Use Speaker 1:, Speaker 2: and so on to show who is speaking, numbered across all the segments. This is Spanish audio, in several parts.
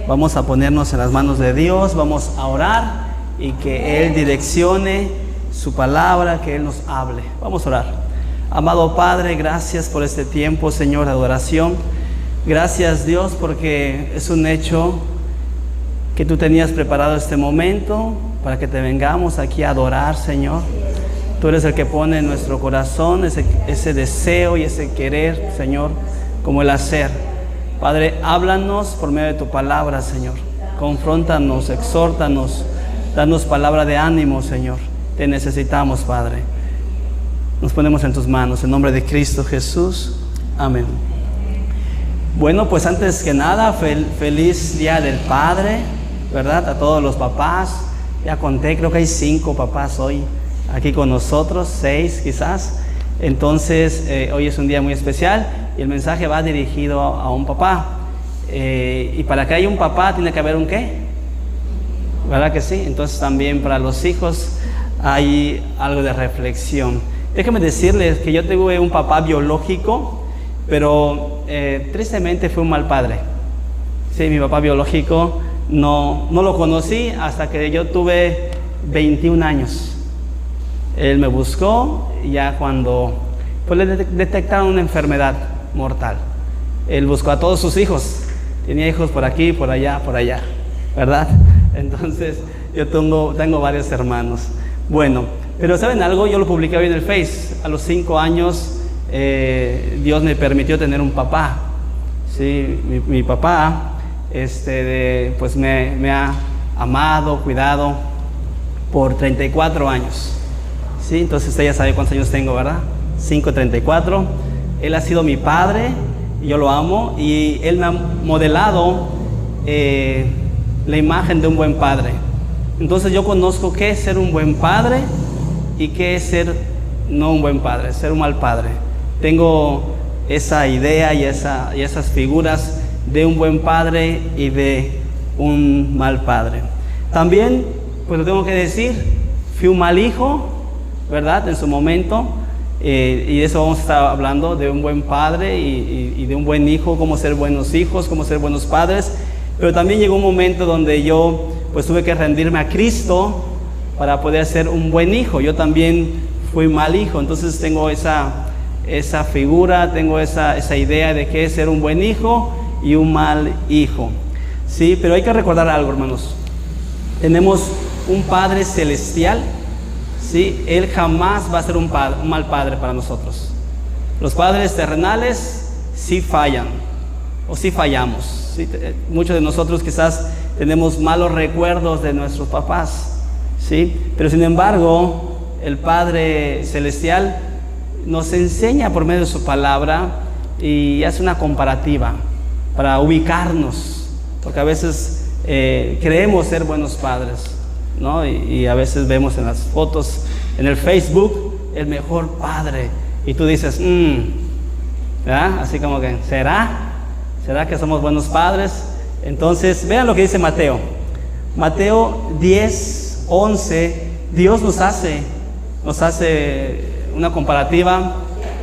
Speaker 1: Vamos a ponernos en las manos de Dios, vamos a orar y que Él direccione su palabra, que Él nos hable. Vamos a orar. Amado Padre, gracias por este tiempo, Señor, de adoración. Gracias, Dios, porque es un hecho que tú tenías preparado este momento para que te vengamos aquí a adorar, Señor. Tú eres el que pone en nuestro corazón ese deseo y ese querer, Señor, como el hacer. Padre, háblanos por medio de tu palabra, Señor. Confróntanos, exhórtanos, danos palabra de ánimo, Señor. Te necesitamos, Padre. Nos ponemos en tus manos, en nombre de Cristo Jesús. Amén. Bueno, pues antes que nada, feliz Día del Padre, ¿verdad? A todos los papás. Ya conté, creo que hay 5 papás hoy aquí con nosotros, 6 quizás. Entonces, hoy es un día muy especial y el mensaje va dirigido a un papá. Y para que haya un papá, tiene que haber un ¿qué? ¿Verdad que sí? Entonces también para los hijos hay algo de reflexión. Déjenme decirles que yo tuve un papá biológico, pero tristemente fue un mal padre. Sí, mi papá biológico no lo conocí hasta que yo tuve 21 años. Él me buscó ya cuando pues, le detectaron una enfermedad mortal. Él buscó a todos sus hijos. Tenía hijos por aquí, por allá, ¿verdad? Entonces yo tengo varios hermanos. Bueno, pero ¿saben algo? Yo lo publiqué hoy en el Face. A los 5 años Dios me permitió tener un papá. Sí, mi papá pues me ha amado, cuidado por 34 años. Sí, entonces usted ya sabe cuántos años tengo, ¿verdad? 34. Él ha sido mi padre, y yo lo amo, y él me ha modelado la imagen de un buen padre. Entonces yo conozco qué es ser un buen padre y qué es ser no un buen padre, ser un mal padre. Tengo esa idea y esas figuras de un buen padre y de un mal padre. También, pues lo tengo que decir, fui un mal hijo, ¿verdad? En su momento, y de eso vamos a estar hablando, de un buen padre y de un buen hijo, cómo ser buenos hijos, cómo ser buenos padres. Pero también llegó un momento donde yo pues tuve que rendirme a Cristo para poder ser un buen hijo. Yo también fui mal hijo, entonces tengo esa figura, tengo esa idea de qué es ser un buen hijo y un mal hijo. Sí, pero hay que recordar algo, hermanos. Tenemos un Padre celestial. ¿Sí? Él jamás va a ser un mal padre para nosotros. Los padres terrenales sí fallan, o sí fallamos. ¿Sí? Muchos de nosotros quizás tenemos malos recuerdos de nuestros papás, ¿sí? Pero sin embargo, el Padre celestial nos enseña por medio de su palabra y hace una comparativa para ubicarnos, porque a veces creemos ser buenos padres, ¿no? Y a veces vemos en las fotos, en el Facebook, el mejor padre. Y tú dices, ¿verdad? Así como que, ¿será que somos buenos padres? Entonces, vean lo que dice Mateo. Mateo 10, 11, Dios nos hace una comparativa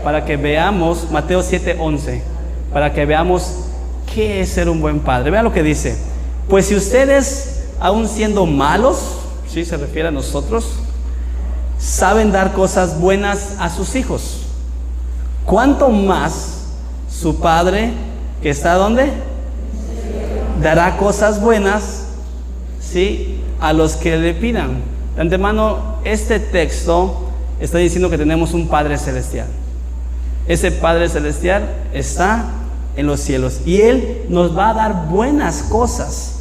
Speaker 1: para que veamos, Mateo 7, 11, para que veamos qué es ser un buen padre. Vean lo que dice. Pues si ustedes, aún siendo malos, ¿sí? Se refiere a nosotros, saben dar cosas buenas a sus hijos, ¿cuánto más su Padre que está ¿dónde? Dará cosas buenas, ¿sí? A los que le pidan. De antemano, este texto está diciendo que tenemos un Padre celestial. Ese Padre celestial está en los cielos y Él nos va a dar buenas cosas,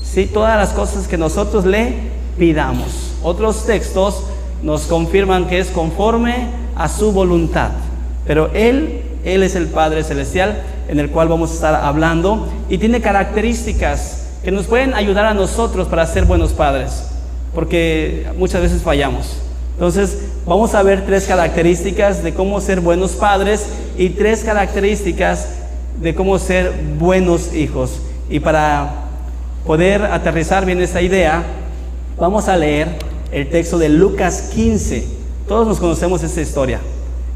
Speaker 1: ¿sí? Todas las cosas que nosotros le pidamos. Otros textos nos confirman que es conforme a su voluntad, pero Él es el Padre celestial en el cual vamos a estar hablando, y tiene características que nos pueden ayudar a nosotros para ser buenos padres, porque muchas veces fallamos. Entonces vamos a ver 3 características de cómo ser buenos padres y 3 características de cómo ser buenos hijos. Y para poder aterrizar bien esta idea, vamos a leer el texto de Lucas 15. Todos nos conocemos esta historia.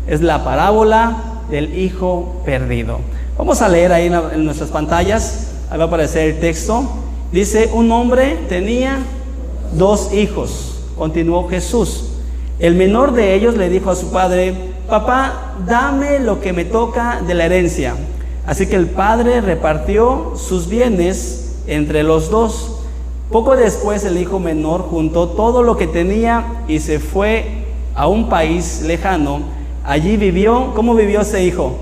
Speaker 1: Es la parábola del hijo perdido. Vamos a leer ahí en nuestras pantallas. Ahí va a aparecer el texto. Dice, un hombre tenía 2 hijos. Continuó Jesús. El menor de ellos le dijo a su padre: papá, dame lo que me toca de la herencia. Así que el padre repartió sus bienes entre los 2. Poco después el hijo menor juntó todo lo que tenía y se fue a un país lejano. Allí vivió. ¿Cómo vivió ese hijo?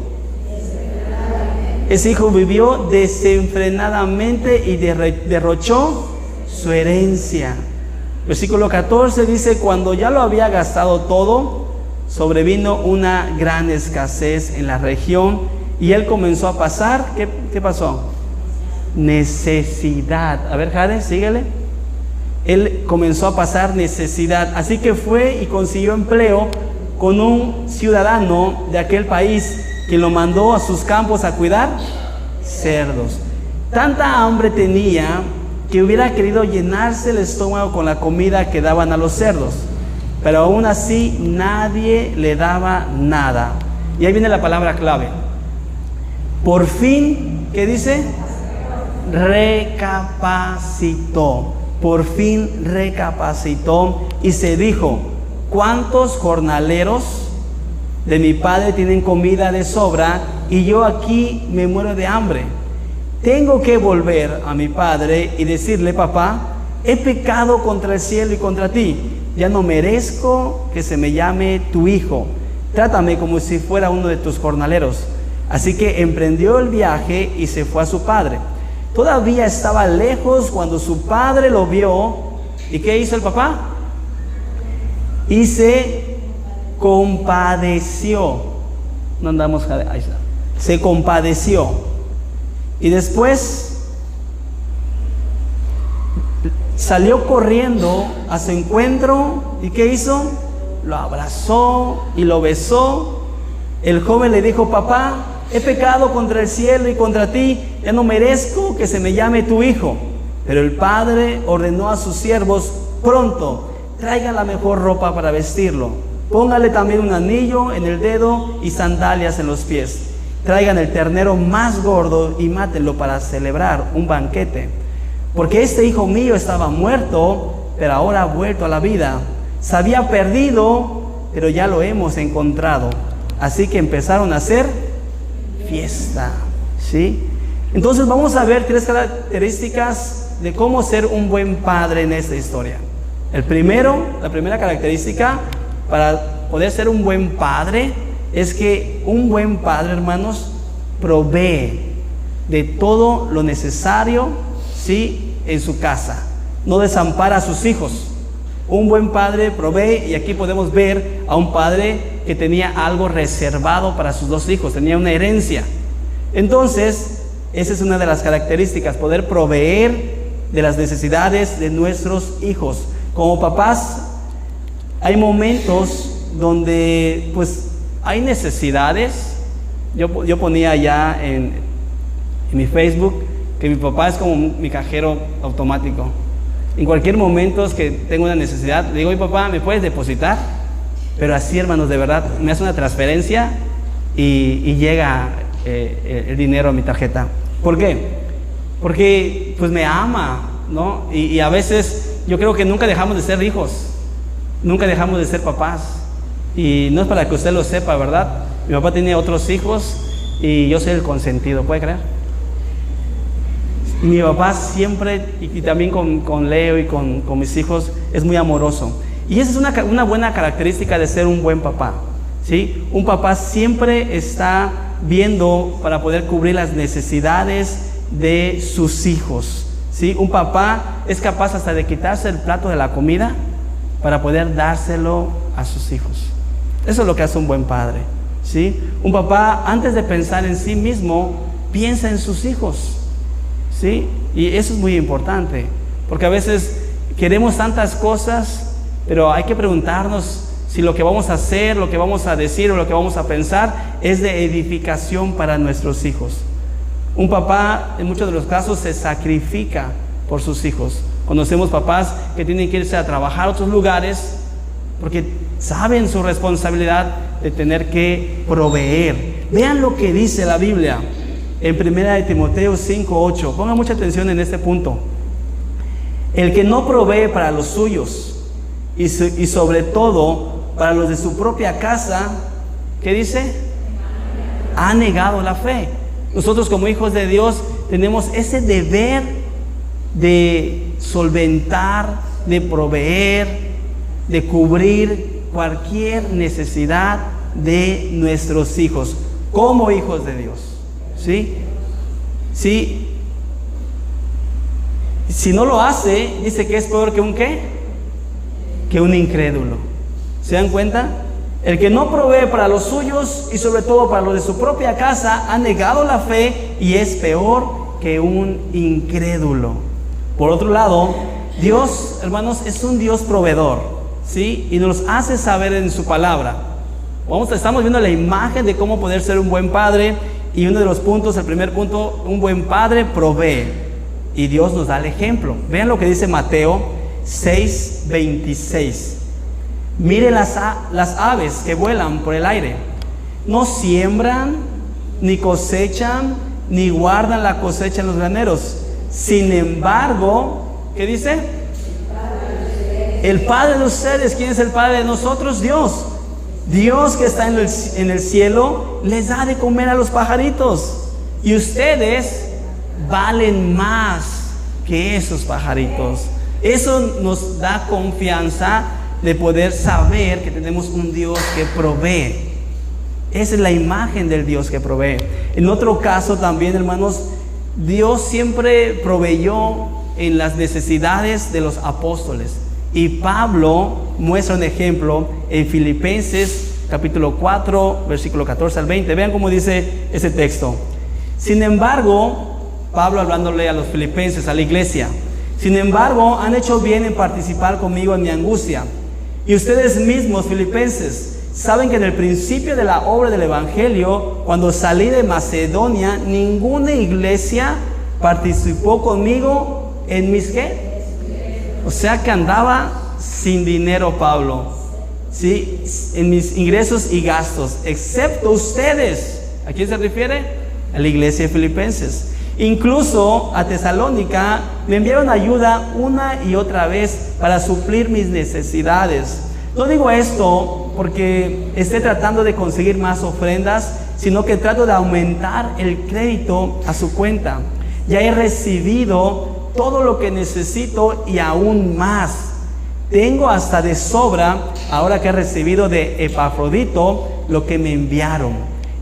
Speaker 1: Ese hijo vivió desenfrenadamente y derrochó su herencia. Versículo 14 dice: cuando ya lo había gastado todo, sobrevino una gran escasez en la región y él comenzó a pasar. ¿Qué pasó? Necesidad. A ver, Jade, síguele. Él comenzó a pasar necesidad, así que fue y consiguió empleo con un ciudadano de aquel país, quien lo mandó a sus campos a cuidar cerdos. Tanta hambre tenía que hubiera querido llenarse el estómago con la comida que daban a los cerdos, pero aún así nadie le daba nada. Y ahí viene la palabra clave. Por fin, ¿qué dice? Recapacitó. Por fin recapacitó y se dijo: ¿cuántos jornaleros de mi padre tienen comida de sobra y yo aquí me muero de hambre? Tengo que volver a mi padre y decirle: papá, he pecado contra el cielo y contra ti. Ya no merezco que se me llame tu hijo. Trátame como si fuera uno de tus jornaleros. Así que emprendió el viaje y se fue a su padre. Todavía estaba lejos cuando su padre lo vio. ¿Y qué hizo el papá? Y se compadeció. No andamos, ahí está. Se compadeció. Y después salió corriendo a su encuentro. ¿Y qué hizo? Lo abrazó y lo besó. El joven le dijo: papá, he pecado contra el cielo y contra ti, ya no merezco que se me llame tu hijo. Pero el padre ordenó a sus siervos: pronto, traigan la mejor ropa para vestirlo, póngale también un anillo en el dedo y sandalias en los pies. Traigan el ternero más gordo y mátenlo para celebrar un banquete. Porque este hijo mío estaba muerto, pero ahora ha vuelto a la vida. Se había perdido, pero ya lo hemos encontrado. Así que empezaron a hacer fiesta, ¿sí? Entonces vamos a ver 3 características de cómo ser un buen padre en esta historia. La primera característica para poder ser un buen padre es que un buen padre, hermanos, provee de todo lo necesario, ¿sí?, en su casa. No desampara a sus hijos. Un buen padre provee, y aquí podemos ver a un padre que tenía algo reservado para sus 2 hijos, tenía una herencia. Entonces, esa es una de las características, poder proveer de las necesidades de nuestros hijos. Como papás, hay momentos donde pues hay necesidades. Yo ponía ya en mi Facebook que mi papá es como mi cajero automático. En cualquier momento que tengo una necesidad, le digo: mi papá, ¿me puedes depositar? Pero así, hermanos, de verdad, me hace una transferencia y llega el dinero a mi tarjeta. ¿Por qué? Porque pues me ama, ¿no? Y a veces yo creo que nunca dejamos de ser hijos, nunca dejamos de ser papás. Y no es para que usted lo sepa, ¿verdad? Mi papá tiene otros hijos y yo soy el consentido, ¿puede creer? Y mi papá siempre, y también con Leo y con mis hijos, es muy amoroso. Y esa es una buena característica de ser un buen papá, ¿sí? Un papá siempre está viendo para poder cubrir las necesidades de sus hijos, ¿sí? Un papá es capaz hasta de quitarse el plato de la comida para poder dárselo a sus hijos. Eso es lo que hace un buen padre, ¿sí? Un papá, antes de pensar en sí mismo, piensa en sus hijos, ¿sí? Y eso es muy importante, porque a veces queremos tantas cosas, pero hay que preguntarnos si lo que vamos a hacer, lo que vamos a decir o lo que vamos a pensar es de edificación para nuestros hijos. Un papá, en muchos de los casos, se sacrifica por sus hijos. Conocemos papás que tienen que irse a trabajar a otros lugares porque saben su responsabilidad de tener que proveer. Vean lo que dice la Biblia en 1 de Timoteo 5:8. Pongan mucha atención en este punto. El que no provee para los suyos y sobre todo para los de su propia casa, ¿qué dice? Ha negado la fe. Nosotros como hijos de Dios tenemos ese deber de solventar, de proveer, de cubrir cualquier necesidad de nuestros hijos como hijos de Dios. ¿Sí? ¿Sí? Si no lo hace, dice que es peor que un ¿qué? Que un incrédulo. ¿Se dan cuenta? El que no provee para los suyos y sobre todo para los de su propia casa ha negado la fe y es peor que un incrédulo. Por otro lado, Dios, hermanos, es un Dios proveedor, ¿sí? Y nos hace saber en su palabra. Estamos viendo la imagen de cómo poder ser un buen padre, y uno de los puntos, el primer punto, un buen padre provee. Y Dios nos da el ejemplo. Vean lo que dice Mateo 6:26. Mire las aves que vuelan por el aire. No siembran, ni cosechan, ni guardan la cosecha en los graneros. Sin embargo, ¿qué dice? El Padre de ustedes. ¿Quién es el Padre de nosotros? Dios. Dios que está en el cielo les da de comer a los pajaritos. Y ustedes valen más que esos pajaritos. Eso nos da confianza de poder saber que tenemos un Dios que provee. Esa es la imagen del Dios que provee. En otro caso también, hermanos, Dios siempre proveyó en las necesidades de los apóstoles. Y Pablo muestra un ejemplo en Filipenses capítulo 4, versículo 14 al 20. Vean cómo dice ese texto. Sin embargo, Pablo hablándole a los filipenses, a la iglesia: sin embargo, han hecho bien en participar conmigo en mi angustia. Y ustedes mismos, filipenses, saben que en el principio de la obra del evangelio, cuando salí de Macedonia, ninguna iglesia participó conmigo en mis ¿qué? O sea que andaba sin dinero Pablo, ¿sí? En mis ingresos y gastos, excepto ustedes. ¿A quién se refiere? A la iglesia de Filipenses. Incluso a Tesalónica me enviaron ayuda una y otra vez para suplir mis necesidades. No digo esto porque esté tratando de conseguir más ofrendas, sino que trato de aumentar el crédito a su cuenta. Ya he recibido todo lo que necesito y aún más. Tengo hasta de sobra ahora que he recibido de Epafrodito lo que me enviaron.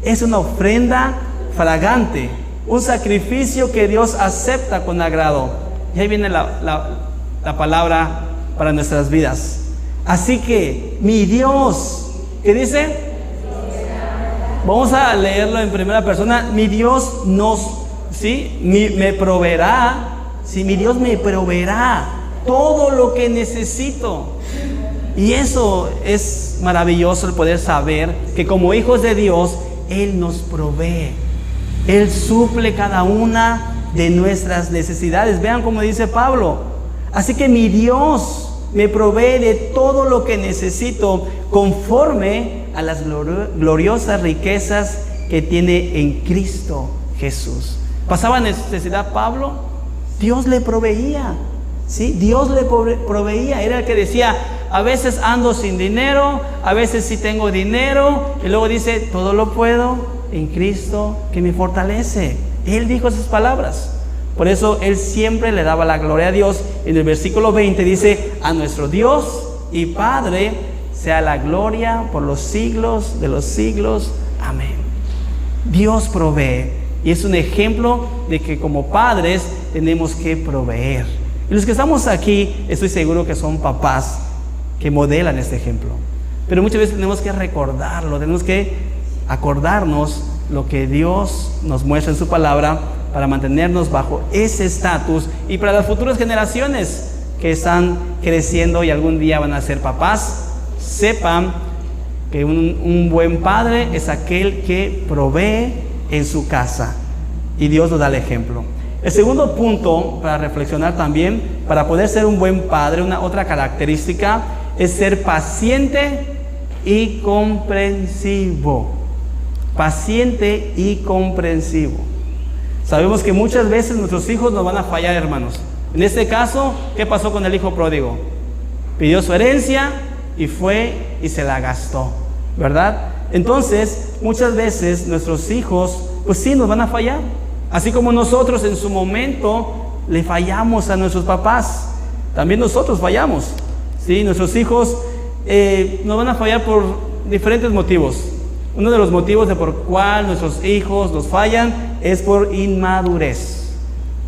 Speaker 1: Es una ofrenda fragante, un sacrificio que Dios acepta con agrado. Y ahí viene la palabra para nuestras vidas. Así que mi Dios, ¿qué dice? Vamos a leerlo en primera persona. Mi Dios me proveerá. Sí, mi Dios me proveerá todo lo que necesito. Y eso es maravilloso, el poder saber que como hijos de Dios, Él nos provee. Él suple cada una de nuestras necesidades. Vean cómo dice Pablo. Así que mi Dios me provee de todo lo que necesito conforme a las gloriosas riquezas que tiene en Cristo Jesús. ¿Pasaba necesidad Pablo? Dios le proveía. ¿Sí? Dios le proveía. Era el que decía: a veces ando sin dinero, a veces sí tengo dinero. Y luego dice: todo lo puedo en Cristo que me fortalece. Él dijo esas palabras. Por eso Él siempre le daba la gloria a Dios. En el versículo 20 dice: a nuestro Dios y Padre sea la gloria por los siglos de los siglos. Amén. Dios provee. Y es un ejemplo de que como padres tenemos que proveer. Y los que estamos aquí, estoy seguro que son papás que modelan este ejemplo. Pero muchas veces tenemos que recordarlo, tenemos que acordarnos lo que Dios nos muestra en su palabra para mantenernos bajo ese estatus y para las futuras generaciones que están creciendo y algún día van a ser papás, sepan que un buen padre es aquel que provee en su casa, y Dios nos da el ejemplo. El segundo punto para reflexionar también, para poder ser un buen padre, otra característica es ser paciente y comprensivo. Paciente y comprensivo. Sabemos que muchas veces nuestros hijos nos van a fallar, hermanos. En este caso, ¿qué pasó con el hijo pródigo? Pidió su herencia y fue y se la gastó, ¿verdad? Entonces, muchas veces nuestros hijos, pues sí, nos van a fallar. Así como nosotros en su momento le fallamos a nuestros papás, también nosotros fallamos, ¿sí? Nuestros hijos nos van a fallar por diferentes motivos. Uno de los motivos de por cual nuestros hijos nos fallan es por inmadurez,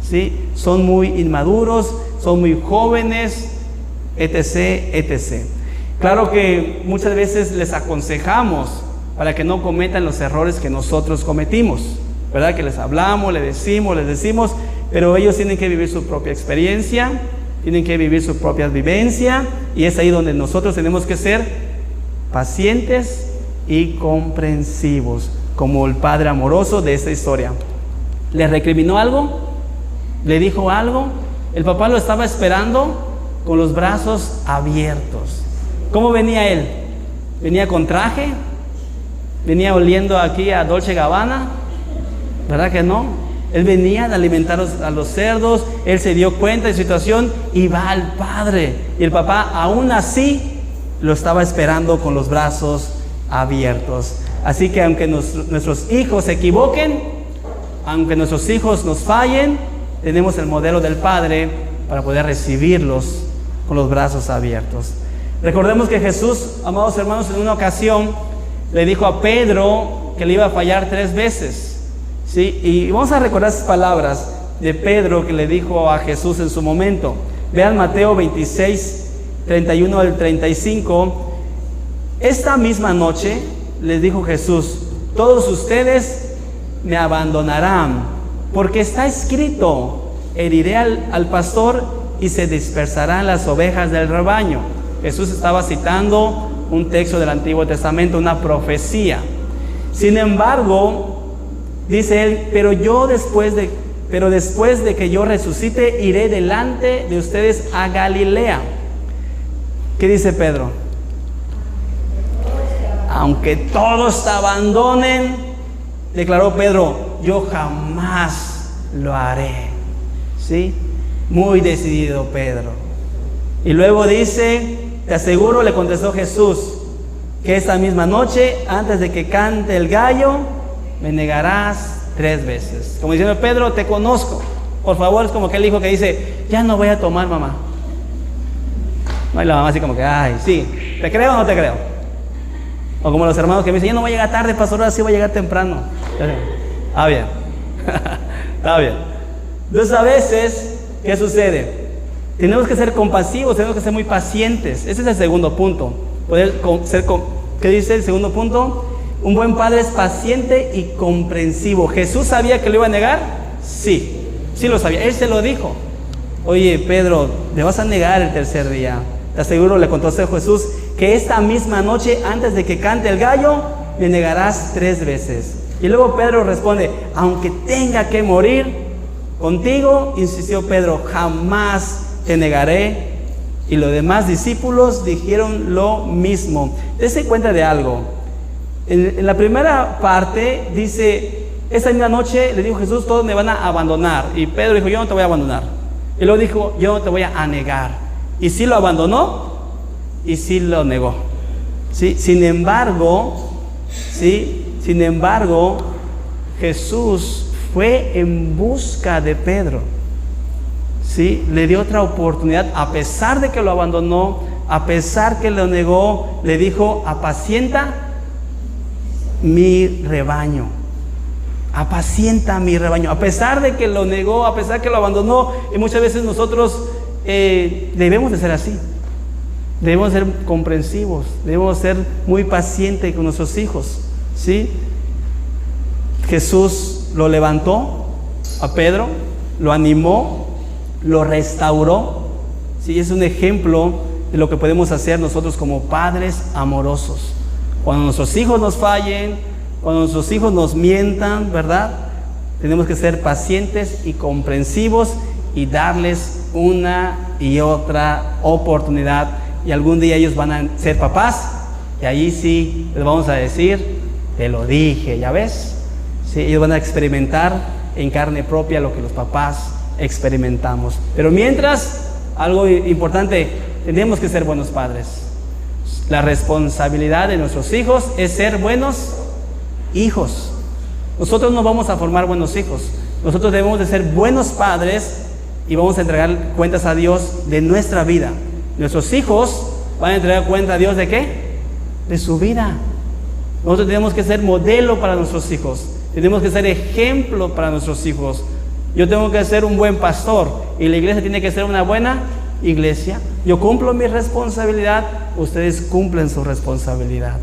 Speaker 1: ¿sí? Son muy inmaduros, son muy jóvenes, etc., etc. Claro que muchas veces les aconsejamos para que no cometan los errores que nosotros cometimos, ¿verdad? Que les hablamos, les decimos, pero ellos tienen que vivir su propia experiencia, tienen que vivir su propia vivencia, y es ahí donde nosotros tenemos que ser pacientes y comprensivos, como el padre amoroso de esta historia. ¿Le recriminó algo? ¿Le dijo algo? El papá lo estaba esperando con los brazos abiertos. ¿Cómo venía él? ¿Venía con traje? ¿Venía oliendo aquí a Dolce Gabbana? ¿Verdad que no? Él venía de alimentar a los cerdos, él se dio cuenta de la situación y va al padre. Y el papá aún así lo estaba esperando con los brazos abiertos. Así que aunque nuestros hijos se equivoquen, aunque nuestros hijos nos fallen, tenemos el modelo del padre para poder recibirlos con los brazos abiertos. Recordemos que Jesús, amados hermanos, en una ocasión le dijo a Pedro que le iba a fallar 3 veces, ¿sí? Y vamos a recordar esas palabras de Pedro que le dijo a Jesús en su momento. Vean Mateo 26, 31 al 35. Esta misma noche les dijo Jesús: todos ustedes me abandonarán, porque está escrito: heriré al pastor y se dispersarán las ovejas del rebaño. Jesús estaba citando un texto del Antiguo Testamento, una profecía. Sin embargo, dice él: pero después de que yo resucite, iré delante de ustedes a Galilea. ¿Qué dice Pedro? Aunque todos te abandonen, declaró Pedro, yo jamás lo haré. ¿Sí? Muy decidido Pedro. Y luego dice: te aseguro, le contestó Jesús, que esta misma noche, antes de que cante el gallo, me negarás 3 veces. Como diciendo: Pedro, te conozco. Por favor, es como aquel hijo que dice: ya no voy a tomar, mamá. No, y la mamá así como que: ay, sí, ¿te creo o no te creo? O como los hermanos que me dicen: yo no voy a llegar tarde, pastor, ahora sí voy a llegar temprano. Ah, bien. Está bien. Entonces, a veces, ¿qué sucede? Tenemos que ser compasivos, tenemos que ser muy pacientes. Ese es el segundo punto. ¿Qué dice el segundo punto? Un buen padre es paciente y comprensivo. ¿Jesús sabía que lo iba a negar? Sí, sí lo sabía. Él se lo dijo. Oye, Pedro, te vas a negar el 3er día. Te aseguro, le contó a Jesús, que esta misma noche, antes de que cante el gallo, me negarás 3 veces. Y luego Pedro responde: aunque tenga que morir contigo, insistió Pedro, jamás te negaré. Y los demás discípulos dijeron lo mismo. Dese cuenta de algo. En la primera parte dice: esa misma noche le dijo Jesús, todos me van a abandonar. Y Pedro dijo: yo no te voy a abandonar. Y luego dijo: yo no te voy a negar. Y sí lo abandonó y sí lo negó. ¿Sí? Sin embargo, Jesús fue en busca de Pedro. ¿Sí? Le dio otra oportunidad, a pesar de que lo abandonó, a pesar que lo negó, le dijo: apacienta mi rebaño. Apacienta mi rebaño. A pesar de que lo negó, a pesar de que lo abandonó. Y muchas veces nosotros debemos de ser así. Debemos ser comprensivos, debemos ser muy pacientes con nuestros hijos. ¿Sí? Jesús lo levantó a Pedro, lo animó, lo restauró. ¿Sí? Es un ejemplo de lo que podemos hacer nosotros como padres amorosos. Cuando nuestros hijos nos fallen, cuando nuestros hijos nos mientan, ¿verdad? Tenemos que ser pacientes y comprensivos y darles una y otra oportunidad. Y algún día ellos van a ser papás y ahí sí les vamos a decir: te lo dije, ¿ya ves? Sí, ellos van a experimentar en carne propia lo que los papás experimentamos. Pero mientras, algo importante, tenemos que ser buenos padres. La responsabilidad de nuestros hijos es ser buenos hijos. Nosotros no vamos a formar buenos hijos. Nosotros debemos de ser buenos padres y vamos a entregar cuentas a Dios de nuestra vida. Nuestros hijos van a entregar cuenta a Dios ¿de qué? De su vida. Nosotros tenemos que ser modelo para nuestros hijos. Tenemos que ser ejemplo para nuestros hijos. Yo tengo que ser un buen pastor y la iglesia tiene que ser una buena iglesia. Yo cumplo mi responsabilidad, ustedes cumplen su responsabilidad.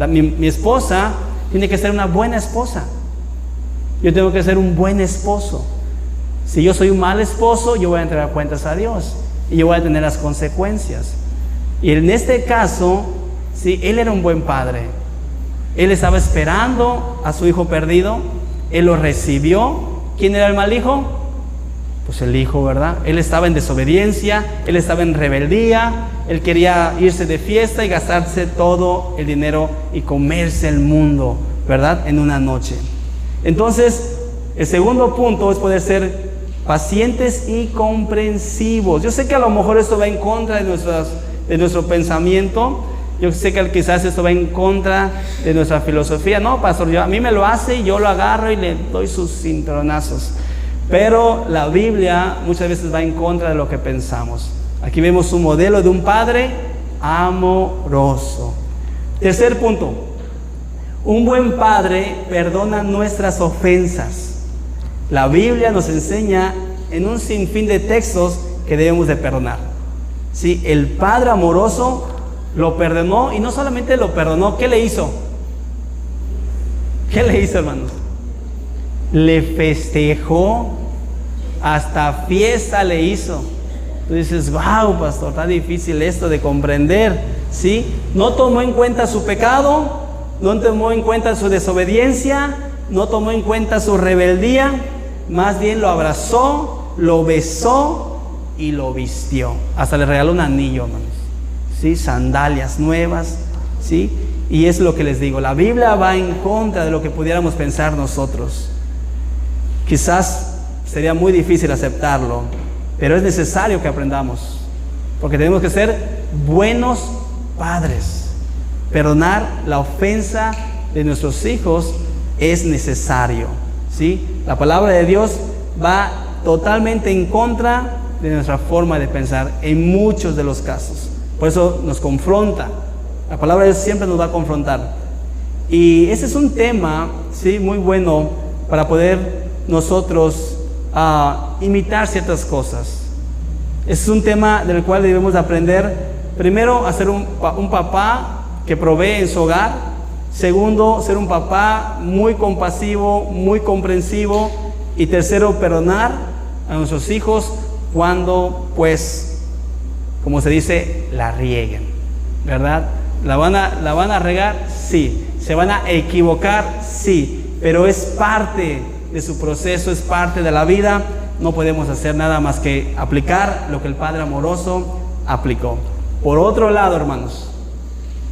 Speaker 1: Mi esposa tiene que ser una buena esposa. Yo tengo que ser un buen esposo. Si yo soy un mal esposo, yo voy a entregar cuentas a Dios y yo voy a tener las consecuencias. Y en este caso, sí, él era un buen padre. Él estaba esperando a su hijo perdido. Él lo recibió. ¿Quién era el mal hijo? Pues el hijo, ¿verdad? Él estaba en desobediencia, él estaba en rebeldía, él quería irse de fiesta y gastarse todo el dinero y comerse el mundo, ¿verdad? En una noche. Entonces, el segundo punto es poder ser pacientes y comprensivos. Yo sé que a lo mejor esto va en contra de nuestro pensamiento. Yo sé que quizás esto va en contra de nuestra filosofía. No, pastor, a mí me lo hace y yo lo agarro y le doy sus cinturonazos. Pero la Biblia muchas veces va en contra de lo que pensamos. Aquí vemos un modelo de un padre amoroso. Tercer punto. Un buen padre perdona nuestras ofensas. La Biblia nos enseña en un sinfín de textos que debemos de perdonar. Sí, el padre amoroso lo perdonó y no solamente lo perdonó, ¿qué le hizo? ¿Qué le hizo, hermanos? Le festejó, hasta fiesta le hizo. Tú dices, wow, pastor, está difícil esto de comprender, ¿sí? No tomó en cuenta su pecado, no tomó en cuenta su desobediencia, no tomó en cuenta su rebeldía, más bien lo abrazó, lo besó y lo vistió. Hasta le regaló un anillo, hermanos, ¿sí? Sandalias nuevas, ¿sí? Y es lo que les digo, la Biblia va en contra de lo que pudiéramos pensar nosotros. Quizás sería muy difícil aceptarlo, pero es necesario que aprendamos, porque tenemos que ser buenos padres. Perdonar la ofensa de nuestros hijos es necesario, ¿sí? La palabra de Dios va totalmente en contra de nuestra forma de pensar en muchos de los casos. Por eso nos confronta. La palabra de Dios siempre nos va a confrontar. Y ese es un tema, ¿sí?, muy bueno para poder nosotros imitar ciertas cosas. Es un tema del cual debemos aprender, primero, a ser un papá que provee en su hogar. Segundo, ser un papá muy compasivo, muy comprensivo. Y tercero, perdonar a nuestros hijos cuando, pues, como se dice, la rieguen, ¿verdad? ¿La van a regar? Sí. ¿Se van a equivocar? Sí. Pero es parte de su proceso, es parte de la vida. No podemos hacer nada más que aplicar lo que el Padre amoroso aplicó. Por otro lado, hermanos,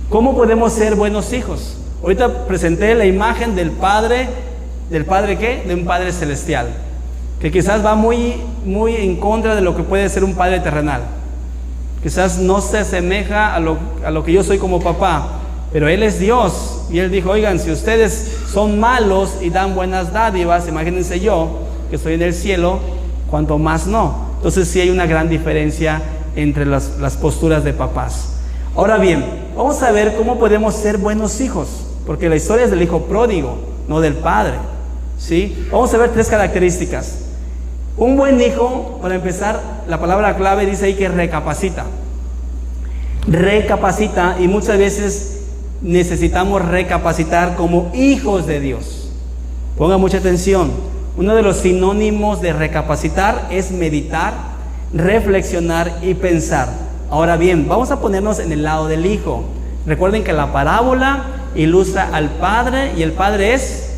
Speaker 1: ¿cómo podemos ser buenos hijos? Ahorita presenté la imagen del Padre ¿qué? De un Padre celestial, que quizás va muy en contra de lo que puede ser un Padre terrenal. Quizás no se asemeja a lo que yo soy como papá, pero Él es Dios. Y Él dijo, oigan, si ustedes son malos y dan buenas dádivas, imagínense yo, que estoy en el cielo, cuanto más no. Entonces sí hay una gran diferencia entre las posturas de papás. Ahora bien, vamos a ver cómo podemos ser buenos hijos, porque la historia es del hijo pródigo, no del padre, ¿sí? Vamos a ver 3 características. Un buen hijo, para empezar, la palabra clave dice ahí que recapacita. Recapacita, y muchas veces necesitamos recapacitar como hijos de Dios. Ponga mucha atención. Uno de los sinónimos de recapacitar es meditar, reflexionar y pensar. Ahora bien, vamos a ponernos en el lado del hijo. Recuerden que la parábola ilustra al Padre, y el Padre es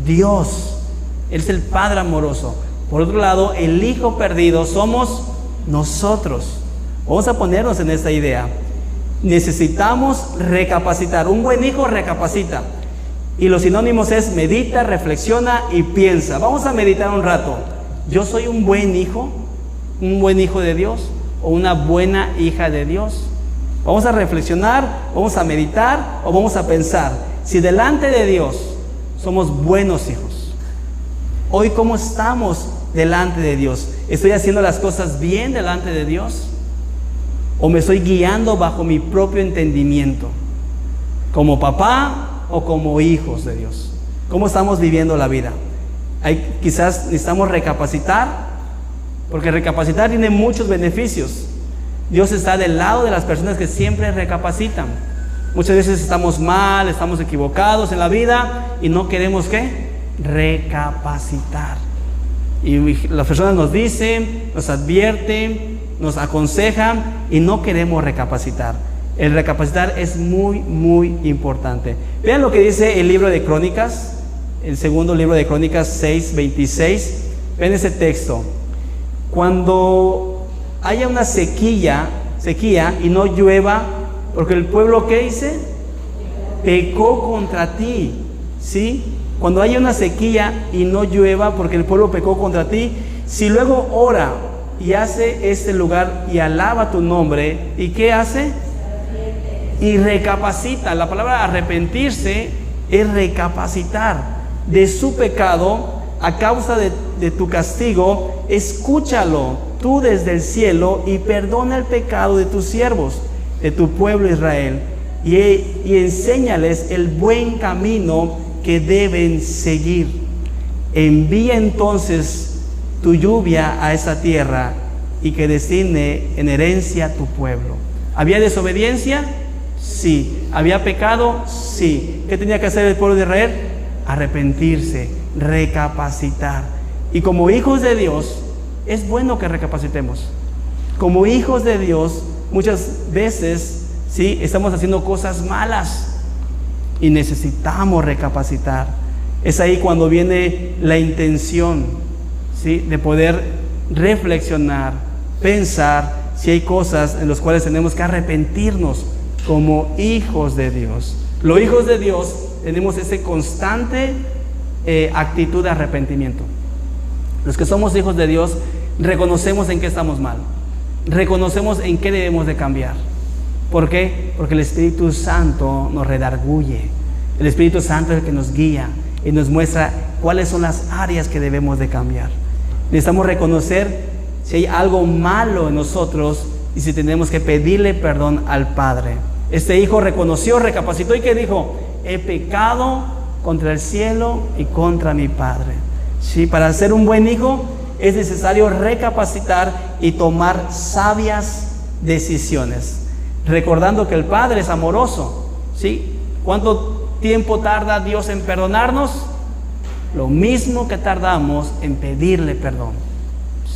Speaker 1: Dios. Él es el Padre amoroso. Por otro lado, el hijo perdido somos nosotros. Vamos a ponernos en esta idea. Necesitamos recapacitar. Un buen hijo recapacita. Y los sinónimos es medita, reflexiona y piensa. Vamos a meditar un rato. ¿yo soy un buen hijo? ¿Un buen hijo de Dios? ¿O una buena hija de Dios? Vamos a reflexionar, vamos a meditar o vamos a pensar si delante de Dios somos buenos hijos. Hoy, ¿cómo estamos delante de Dios? ¿Estoy haciendo las cosas bien delante de Dios? ¿O me estoy guiando bajo mi propio entendimiento? ¿Como papá o como hijos de Dios? ¿Cómo estamos viviendo la vida? Quizás necesitamos recapacitar, porque recapacitar tiene muchos beneficios. Dios está del lado de las personas que siempre recapacitan. Muchas veces estamos mal, estamos equivocados en la vida y no queremos ¿qué? Recapacitar. Y las personas nos dicen, nos advierten, nos aconsejan y no queremos recapacitar. El recapacitar es muy, muy importante. Vean lo que dice el libro de Crónicas, el segundo libro de Crónicas 6:26. Ven ese texto. Cuando haya una sequía y no llueva, porque el pueblo, ¿qué dice? Pecó contra ti, ¿sí? Cuando haya una sequía y no llueva, porque el pueblo pecó contra ti, si luego ora y hace este lugar y alaba tu nombre, ¿y qué hace? Y recapacita. La palabra arrepentirse es recapacitar de su pecado a causa de tu castigo. Escúchalo tú desde el cielo y perdona el pecado de tus siervos, de tu pueblo Israel, y enséñales el buen camino que deben seguir. Envía entonces tu lluvia a esa tierra y que destine en herencia a tu pueblo. ¿Había desobediencia? Sí. ¿Había pecado? Sí. ¿Qué tenía que hacer el pueblo de Israel? Arrepentirse, recapacitar. Y como hijos de Dios, es bueno que recapacitemos. Como hijos de Dios, muchas veces, sí, estamos haciendo cosas malas y necesitamos recapacitar. Es ahí cuando viene la intención, ¿sí?, de poder reflexionar, pensar si hay cosas en las cuales tenemos que arrepentirnos como hijos de Dios. Los hijos de Dios tenemos esa constante actitud de arrepentimiento. Los que somos hijos de Dios reconocemos en qué estamos mal, reconocemos en qué debemos de cambiar. ¿Por qué? Porque el Espíritu Santo nos redarguye. El Espíritu Santo es el que nos guía y nos muestra cuáles son las áreas que debemos de cambiar. Necesitamos reconocer si hay algo malo en nosotros y si tenemos que pedirle perdón al Padre. Este hijo reconoció, recapacitó y ¿qué dijo? He pecado contra el cielo y contra mi Padre. Sí, para ser un buen hijo es necesario recapacitar y tomar sabias decisiones, recordando que el Padre es amoroso, ¿sí? ¿Cuánto tiempo tarda Dios en perdonarnos? Lo mismo que tardamos en pedirle perdón.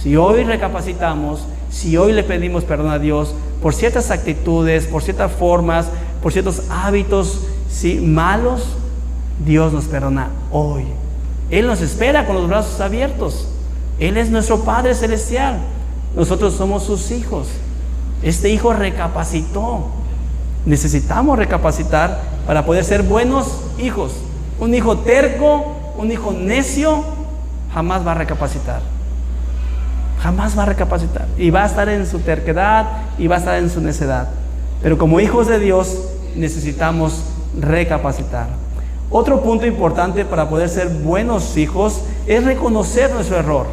Speaker 1: Si hoy recapacitamos, si hoy le pedimos perdón a Dios por ciertas actitudes, por ciertas formas, por ciertos hábitos, ¿sí?, malos, Dios nos perdona hoy. Él nos espera con los brazos abiertos. Él es nuestro Padre Celestial. Nosotros somos sus hijos. Este hijo recapacitó. Necesitamos recapacitar para poder ser buenos hijos. Un hijo terco, un hijo necio, jamás va a recapacitar. Jamás va a recapacitar. Y va a estar en su terquedad y va a estar en su necedad. Pero como hijos de Dios necesitamos recapacitar. Otro punto importante para poder ser buenos hijos es reconocer nuestro error.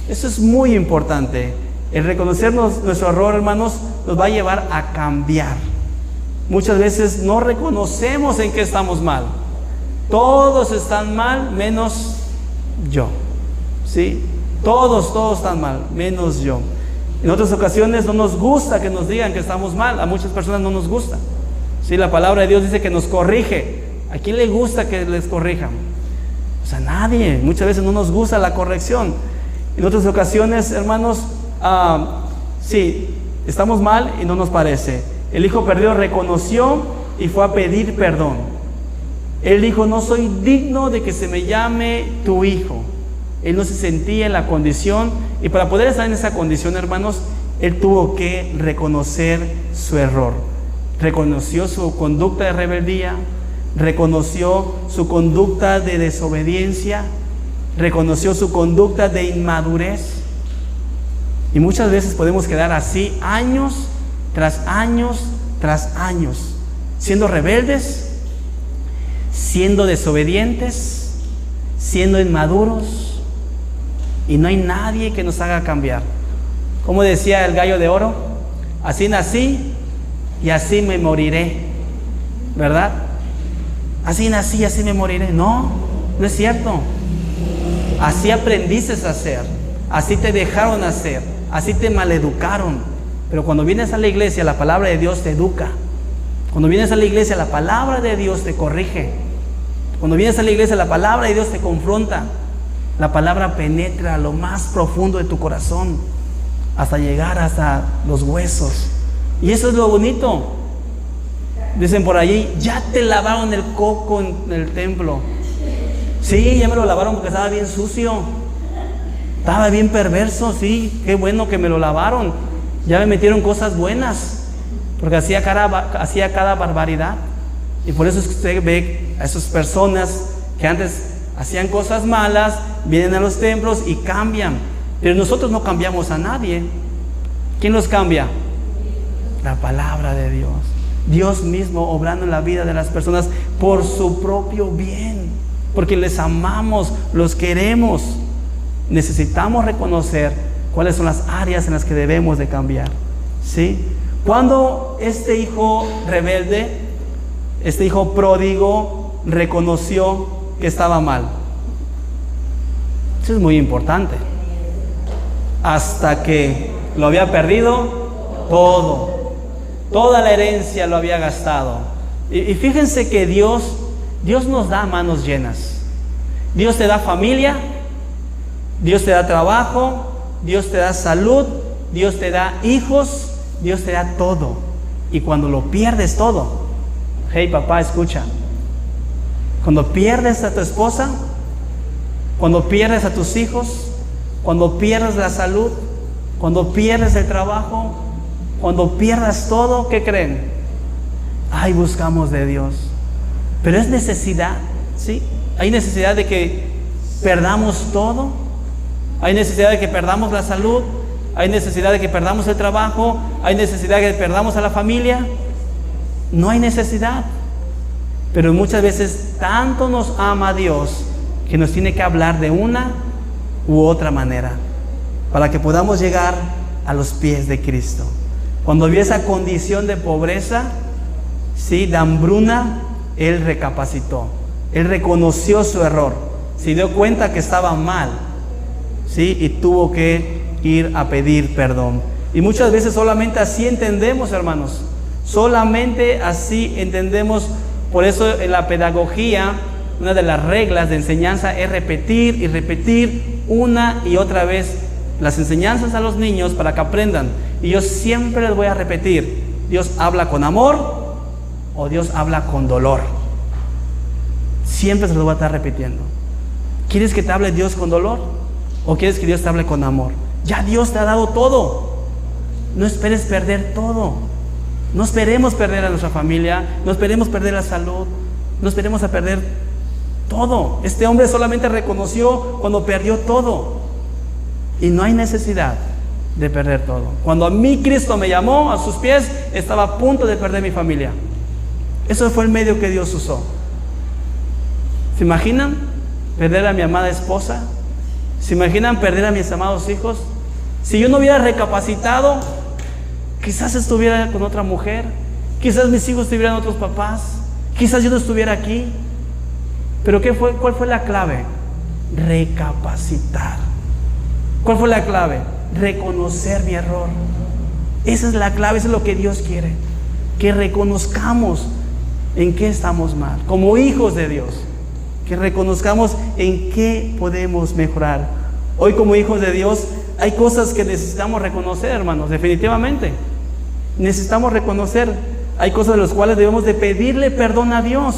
Speaker 1: Eso es muy importante. El reconocernos nuestro error, hermanos, nos va a llevar a cambiar. Muchas veces no reconocemos en qué estamos mal. Todos están mal menos yo, ¿sí? Todos están mal menos yo. En otras ocasiones no nos gusta que nos digan que estamos mal. A muchas personas no nos gusta, ¿sí? La palabra de Dios dice que nos corrige. ¿A quién le gusta que les corrijan? Pues a nadie. Muchas veces no nos gusta la corrección. En otras ocasiones, hermanos, sí, estamos mal y no nos parece. El hijo perdido reconoció y fue a pedir perdón. Él dijo: no soy digno de que se me llame tu hijo. Él no se sentía en la condición, y para poder estar en esa condición, hermanos, él tuvo que reconocer su error. Reconoció su conducta de rebeldía, reconoció su conducta de desobediencia, reconoció su conducta de inmadurez. Y muchas veces podemos quedar así años tras años tras años, siendo rebeldes, siendo desobedientes, siendo inmaduros, y no hay nadie que nos haga cambiar. Como decía el gallo de oro, así nací y así me moriré, ¿verdad? Así nací y así me moriré. No, no es cierto. Así aprendiste a hacer, así te dejaron hacer, así te maleducaron. Pero cuando vienes a la iglesia, la palabra de Dios te educa. Cuando vienes a la iglesia, la palabra de Dios te corrige. Cuando vienes a la iglesia, la palabra de Dios te confronta. La palabra penetra a lo más profundo de tu corazón, hasta llegar hasta los huesos. Y eso es lo bonito. Dicen por allí, ya te lavaron el coco en el templo. Sí, ya me lo lavaron porque estaba bien sucio, estaba bien perverso. Sí, qué bueno que me lo lavaron. Ya me metieron cosas buenas, porque hacía cada barbaridad. Y por eso es que usted ve a esas personas que antes hacían cosas malas, vienen a los templos y cambian. Pero nosotros no cambiamos a nadie. ¿Quién los cambia? La palabra de Dios. Dios mismo obrando en la vida de las personas por su propio bien, porque les amamos, los queremos. Necesitamos reconocer cuáles son las áreas en las que debemos de cambiar, ¿sí? Cuando este hijo rebelde, este hijo pródigo, reconoció que estaba mal. Eso es muy importante. Hasta que lo había perdido todo, toda la herencia lo había gastado. Y fíjense que Dios nos da manos llenas. Dios te da familia, Dios te da trabajo, Dios te da salud, Dios te da hijos, Dios te da todo. Y cuando lo pierdes todo, hey papá, escucha, cuando pierdes a tu esposa, cuando pierdes a tus hijos, cuando pierdes la salud, cuando pierdes el trabajo, cuando pierdas todo, ¿qué creen? Ay, buscamos de Dios. Pero es necesidad, ¿sí? Hay necesidad de que perdamos todo. Hay necesidad de que perdamos la salud. Hay necesidad de que perdamos el trabajo. Hay necesidad de que perdamos a la familia. No hay necesidad. Pero muchas veces tanto nos ama Dios que nos tiene que hablar de una u otra manera para que podamos llegar a los pies de Cristo. Cuando vio esa condición de pobreza, ¿sí?, de hambruna, él recapacitó. Él reconoció su error, se dio cuenta que estaba mal, ¿sí?, y tuvo que ir a pedir perdón. Y muchas veces solamente así entendemos, hermanos. Solamente así entendemos. Por eso en la pedagogía, una de las reglas de enseñanza es repetir y repetir una y otra vez las enseñanzas a los niños para que aprendan. Y yo siempre les voy a repetir: Dios habla con amor o Dios habla con dolor. Siempre se lo voy a estar repitiendo. ¿Quieres que te hable Dios con dolor o quieres que Dios te hable con amor? Ya Dios te ha dado todo. No esperes perder todo. No esperemos perder a nuestra familia, no esperemos perder la salud, no esperemos a perder todo. Este hombre solamente reconoció cuando perdió todo. Y no hay necesidad de perder todo. Cuando a mí Cristo me llamó a sus pies, estaba a punto de perder mi familia. Eso fue el medio que Dios usó. ¿Se imaginan perder a mi amada esposa? ¿Se imaginan perder a mis amados hijos? Si yo no hubiera recapacitado, quizás estuviera con otra mujer, quizás mis hijos tuvieran otros papás, quizás yo no estuviera aquí. Pero ¿cuál fue la clave? Recapacitar. ¿Cuál fue la clave? Reconocer mi error. Esa es la clave, eso es lo que Dios quiere, que reconozcamos en qué estamos mal, como hijos de Dios, que reconozcamos en qué podemos mejorar. Hoy como hijos de Dios hay cosas que necesitamos reconocer, hermanos, definitivamente. Necesitamos reconocer, hay cosas de las cuales debemos de pedirle perdón a Dios.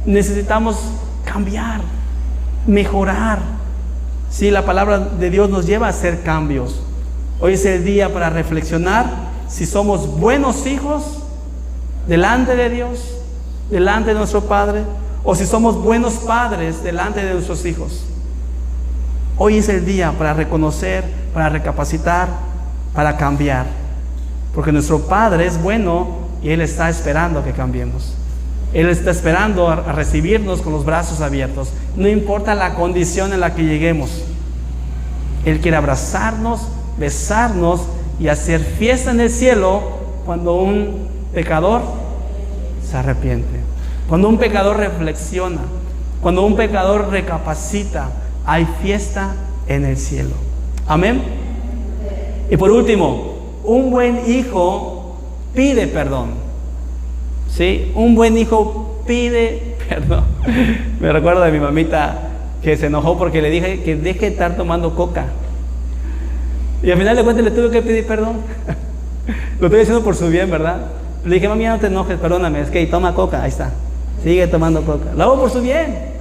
Speaker 1: Necesitamos cambiar, mejorar. Sí, la palabra de Dios nos lleva a hacer cambios. Hoy es el día para reflexionar si somos buenos hijos delante de Dios, delante de nuestro Padre, o si somos buenos padres delante de nuestros hijos. Hoy es el día para reconocer, para recapacitar, para cambiar. Porque nuestro Padre es bueno y Él está esperando a que cambiemos. Él está esperando a recibirnos con los brazos abiertos. No importa la condición en la que lleguemos. Él quiere abrazarnos, besarnos y hacer fiesta en el cielo cuando un pecador se arrepiente. Cuando un pecador reflexiona. Cuando un pecador recapacita. Hay fiesta en el cielo. Amén. Y por último, un buen hijo pide perdón. ¿Sí? Un buen hijo pide perdón. Me recuerdo de mi mamita que se enojó porque le dije que deje de estar tomando coca. Y al final de cuentas le tuve que pedir perdón. Lo estoy diciendo por su bien, ¿verdad? Le dije, mami, ya no te enojes, perdóname, es que toma coca, ahí está. Sigue tomando coca. Lo hago por su bien.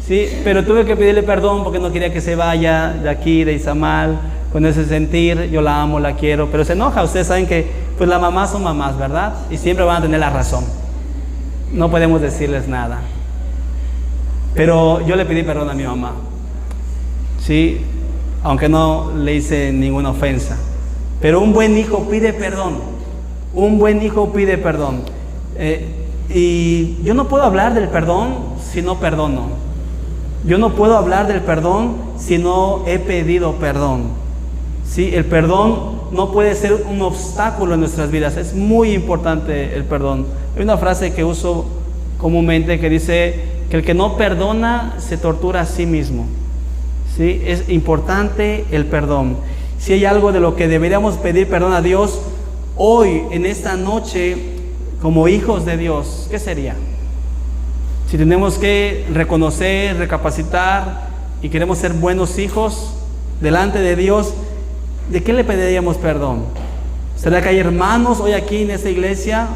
Speaker 1: Sí, pero tuve que pedirle perdón porque no quería que se vaya de aquí, de Izamal, con ese sentir. Yo la amo, la quiero, pero se enoja. Ustedes saben que pues las mamás son mamás, ¿verdad? Y siempre van a tener la razón. No podemos decirles nada. Pero yo le pedí perdón a mi mamá. Sí, aunque no le hice ninguna ofensa. Pero un buen hijo pide perdón. Un buen hijo pide perdón. Y yo no puedo hablar del perdón si no perdono. Yo no puedo hablar del perdón si no he pedido perdón. ¿Sí? El perdón no puede ser un obstáculo en nuestras vidas. Es muy importante el perdón. Hay una frase que uso comúnmente que dice que el que no perdona se tortura a sí mismo. ¿Sí? Es importante el perdón. Si hay algo de lo que deberíamos pedir perdón a Dios hoy, en esta noche, como hijos de Dios, ¿qué sería? Si tenemos que reconocer, recapacitar y queremos ser buenos hijos delante de Dios, ¿de qué le pediríamos perdón? ¿Será que hay hermanos hoy aquí en esta iglesia?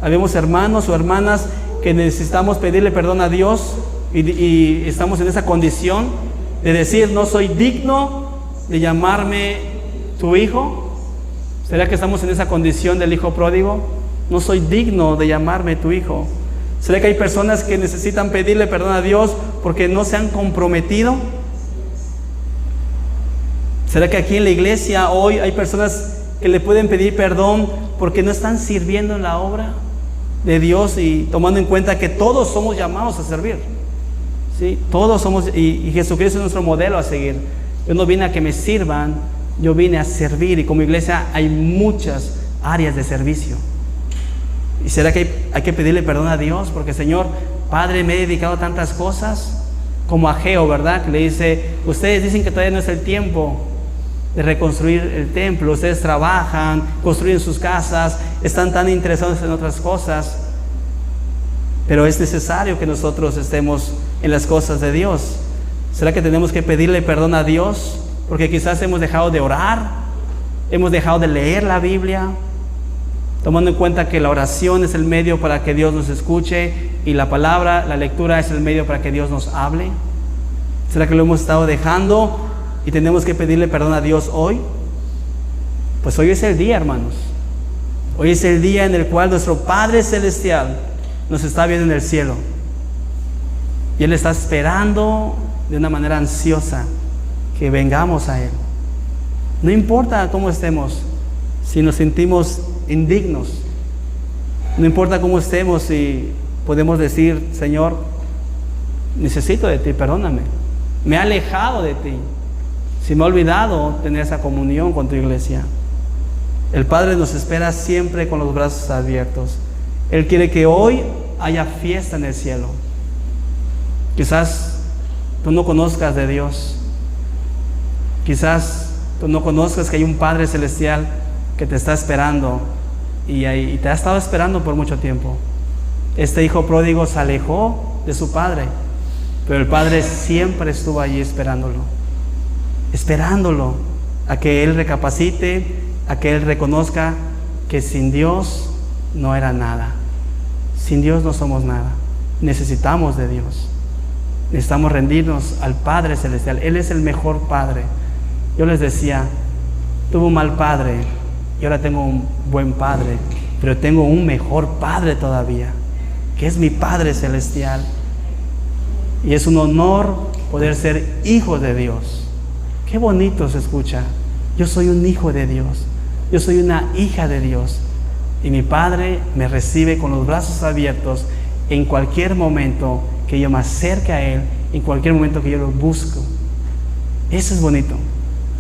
Speaker 1: ¿Habemos hermanos o hermanas que necesitamos pedirle perdón a Dios y estamos en esa condición de decir, no soy digno de llamarme tu hijo? ¿Será que estamos en esa condición del hijo pródigo? No soy digno de llamarme tu hijo. ¿Será que hay personas que necesitan pedirle perdón a Dios porque no se han comprometido? ¿Será que aquí en la iglesia hoy hay personas que le pueden pedir perdón porque no están sirviendo en la obra de Dios y tomando en cuenta que todos somos llamados a servir? ¿Sí? Todos somos, y Jesucristo es nuestro modelo a seguir. Yo no vine a que me sirvan, yo vine a servir, y como iglesia hay muchas áreas de servicio. ¿Y será que hay que pedirle perdón a Dios? Porque, Señor, Padre, me he dedicado a tantas cosas, como a Ageo, ¿verdad? Que le dice, ustedes dicen que todavía no es el tiempo de reconstruir el templo, ustedes trabajan, construyen sus casas, están tan interesados en otras cosas, pero es necesario que nosotros estemos en las cosas de Dios. ¿Será que tenemos que pedirle perdón a Dios? Porque quizás hemos dejado de orar, hemos dejado de leer la Biblia, tomando en cuenta que la oración es el medio para que Dios nos escuche y la palabra, la lectura es el medio para que Dios nos hable. ¿Será que lo hemos estado dejando y tenemos que pedirle perdón a Dios hoy? Pues hoy es el día, hermanos. Hoy es el día en el cual nuestro Padre Celestial nos está viendo en el cielo. Y Él está esperando de una manera ansiosa que vengamos a Él. No importa cómo estemos, si nos sentimos indignos, no importa cómo estemos, si podemos decir, Señor, necesito de ti, perdóname, me he alejado de ti, si me he olvidado tener esa comunión con tu iglesia. El Padre nos espera siempre con los brazos abiertos. Él quiere que hoy haya fiesta en el cielo. Quizás tú no conozcas de Dios, quizás tú no conozcas que hay un Padre Celestial que te está esperando y te ha estado esperando por mucho tiempo. Este hijo pródigo se alejó de su padre, pero el Padre siempre estuvo allí esperándolo a que él recapacite, a que él reconozca que sin Dios no era nada. Sin Dios no somos nada. Necesitamos de Dios. Necesitamos rendirnos al Padre Celestial. Él es el mejor Padre. Yo les decía, tuve un mal padre y ahora tengo un buen padre, pero tengo un mejor Padre todavía, que es mi Padre Celestial. Y es un honor poder ser hijos de Dios. Qué bonito se escucha. Yo soy un hijo de Dios. Yo soy una hija de Dios. Y mi Padre me recibe con los brazos abiertos en cualquier momento que yo me acerque a Él, en cualquier momento que yo lo busco. Eso es bonito.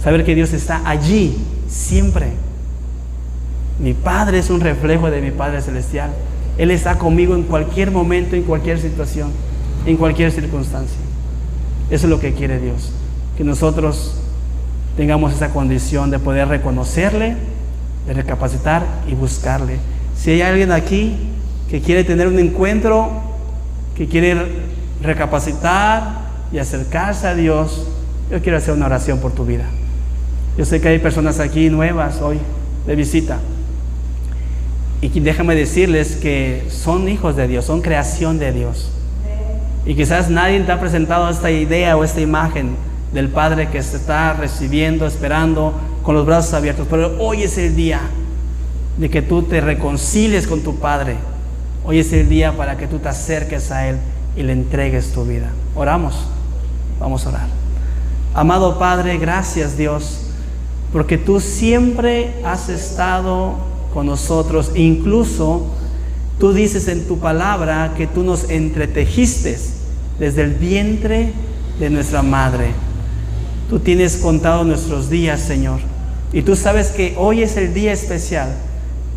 Speaker 1: Saber que Dios está allí siempre. Mi Padre es un reflejo de mi Padre Celestial. Él está conmigo en cualquier momento, en cualquier situación, en cualquier circunstancia. Eso es lo que quiere Dios. Que nosotros tengamos esa condición de poder reconocerle, de recapacitar y buscarle. Si hay alguien aquí que quiere tener un encuentro, que quiere recapacitar y acercarse a Dios, yo quiero hacer una oración por tu vida. Yo sé que hay personas aquí nuevas hoy de visita, y déjame decirles que son hijos de Dios, son creación de Dios. Y quizás nadie te ha presentado esta idea o esta imagen del Padre que se está recibiendo, esperando, con los brazos abiertos. Pero hoy es el día de que tú te reconcilies con tu Padre. Hoy es el día para que tú te acerques a Él y le entregues tu vida. Oramos. Vamos a orar. Amado Padre, gracias Dios, porque tú siempre has estado con nosotros. Incluso tú dices en tu palabra que tú nos entretejiste desde el vientre de nuestra madre. Tú tienes contado nuestros días, Señor, y tú sabes que hoy es el día especial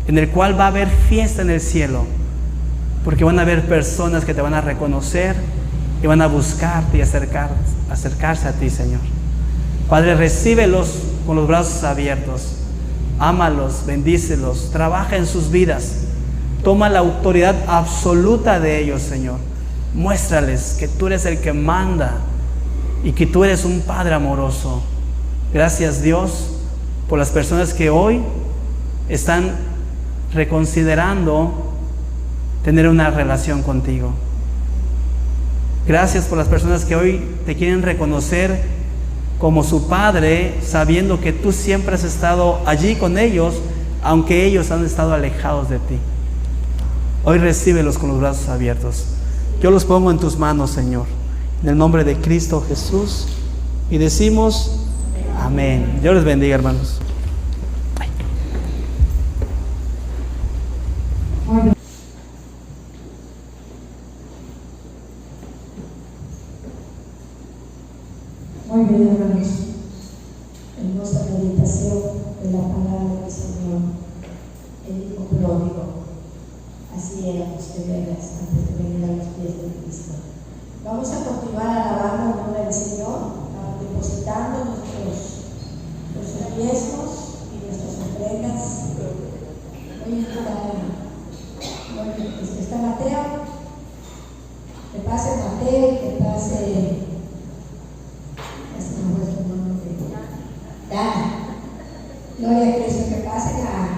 Speaker 1: en el cual va a haber fiesta en el cielo, porque van a haber personas que te van a reconocer y van a buscarte y acercarse a ti, Señor. Padre, recíbelos con los brazos abiertos. Ámalos, bendícelos, trabaja en sus vidas. Toma la autoridad absoluta de ellos, Señor. Muéstrales que tú eres el que manda y que tú eres un Padre amoroso. Gracias, Dios, por las personas que hoy están reconsiderando tener una relación contigo. Gracias por las personas que hoy te quieren reconocer como su Padre, sabiendo que tú siempre has estado allí con ellos, aunque ellos han estado alejados de ti. Hoy recíbelos con los brazos abiertos. Yo los pongo en tus manos, Señor, en el nombre de Cristo Jesús, y decimos amén. Dios les bendiga, hermanos.
Speaker 2: Muy bien, hermanos, en nuestra meditación de la palabra del Señor, el Hijo pródigo, así éramos de veras antes de venir a los pies de Cristo. Vamos a continuar alabando el nombre del Señor, depositando nuestros diezmos y nuestras ofrendas. Hoy está Mateo, que pase Mateo, que pase Dana. Gloria a Cristo, que pasen a